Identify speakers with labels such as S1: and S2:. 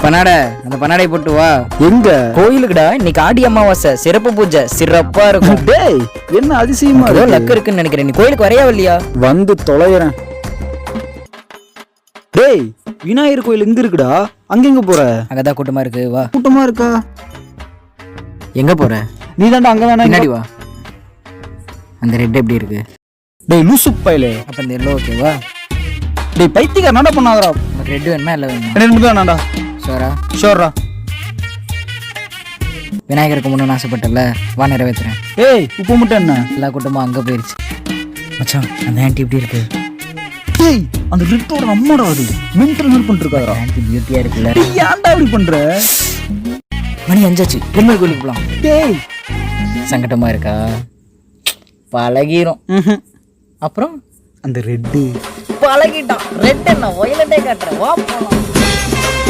S1: பண்ணாட அந்த பண்ணாடை போட்டு வா.
S2: எங்க
S1: கோயிலுக்குடா, இன்னைக்கு ஆடி அமாவாசை, சிறப்பு பூஜை சிறப்பா இருக்கும்.
S2: டேய் என்ன அதிசயமா
S1: ஏதோ
S2: இருக்கு.
S1: லக்கு இருக்குன்னு நினைக்கிறேன். நீ கோயிலுக்கு வரையா இல்லையா?
S2: வந்து தொலைகிறேன். டேய் விநாயகர் கோயில் எங்க இருக்குடா? அங்க எங்க போற?
S1: அங்கதான் கூட்டமா இருக்கு, வா.
S2: கூட்டமா இருக்கா?
S1: எங்க போற?
S2: நீ தாண்டா அங்க வேணா
S1: பின்னாடி வா. அந்த ரெட் எப்படி இருக்கு?
S2: டேய் லூசு பையலே.
S1: அப்ப இந்த எல்லோ ஓகேவா?
S2: டேய் பைத்தியக்கார நடா பண்ணாதடா.
S1: உனக்கு ரெட் வேணுமா இல்லை வேணுமா?
S2: ரெண்டு மட்டும் வேணாடா.
S1: ஷோரா?
S2: ஷோர்ரா.
S1: விநாயகருக்கு முன்னு ஆசைப்பட்டல, வா நிறைவேற்றுறேன்.
S2: ஏய் உப்பு மட்டும் என்ன?
S1: எல்லா கூட்டமும் அங்க போயிருச்சு. மச்சான் அந்த ஆன்ட்டி எப்படி இருக்கு?
S2: டேய் அந்த ரெட்டோட அம்மாடா அது. மென்டல் ஹெல்ப் பண்ணிருக்காடா.
S1: ஆன்ட்டி பியூட்டியா இருக்குல்ல?
S2: டேய் ஏன்டா இப்படி பண்ற?
S1: மணி 5 ஆச்சு, பெருமாள் கோயிலுக்கு போலாம்.
S2: டேய்
S1: சங்கடமா இருக்கா? பழகிரும். அப்புறம்
S2: அந்த ரெட்டு
S1: பழகிட்டான். ரெட் என்ன வயலட்டே காட்டுறேன், வா போலாம்.